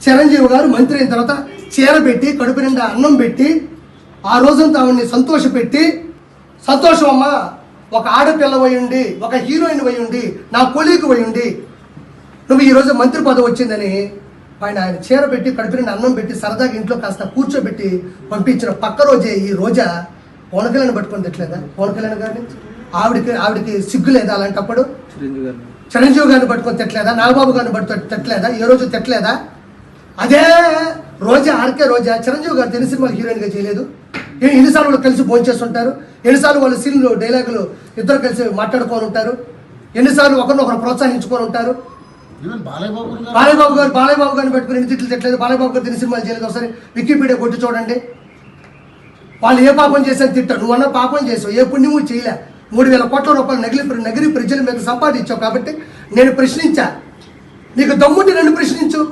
చిరంజీవి గారు మంత్రి అయిన తర్వాత చీర పెట్టి కడుపు నిండా అన్నం పెట్టి ఆ రోజంతా ఆవిడ్ని సంతోషపెట్టి, సంతోషం అమ్మా, ఒక ఆడపిల్ల ఉండి, ఒక హీరోయిన్ ఉండి, నా కొలీగు ఉండి నువ్వు ఈరోజు మంత్రి పదవి వచ్చిందని ఆయన చీర పెట్టి కడుపు నిండా అన్నం పెట్టి సరదాగా ఇంట్లో కాస్త కూర్చోబెట్టి పంపించిన పక్క రోజే ఈ రోజా పవన్ కళ్యాణ్ పట్టుకొని తిట్టలేదా? పవన్ కళ్యాణ్ గారిని ఆవిడికి సిగ్గు లేదా? అలాంటప్పుడు చిరంజీవి గారిని పట్టుకొని తిట్టలేదా? నాగబాబు గారిని పట్టుకొని తిట్టలేదా? ఏ రోజు తిట్టలేదా? అదే రోజా, ఆర్కే రోజా చిరంజీవి గారు తెలుగు సినిమాలు హీరోయిన్గా చేయలేదు. ఎన్నిసార్లు వాళ్ళు కలిసి భోంచేస్తుంటారు, ఎన్నిసార్లు వాళ్ళ సీన్లు డైలాగులు ఇద్దరు కలిసి మాట్లాడుకొని ఉంటారు, ఎన్నిసార్లు ఒకరినొకరు ప్రోత్సహించుకొని ఉంటారు. బాలయ్యబాబు గారిని పెట్టుకుని ఎన్ని తిట్లు తిట్టలేదు. బాలయ్యబాబు గారు తెలుగు సినిమాలు చేయలేదు. ఒకసారి వికీపీడియా కొట్టి చూడండి. వాళ్ళు ఏ పాపం చేశారు తిట్టారు. నువ్వు అన్న పాపం చేసావు, ఏ పుణ్యము చేయలే. 3,000 కోట్ల రూపాయలు నగిరి ప్రజల మీద సంపాదించావు. కాబట్టి నేను ప్రశ్నించా, నీకు దమ్ముంటే నన్ను ప్రశ్నించు.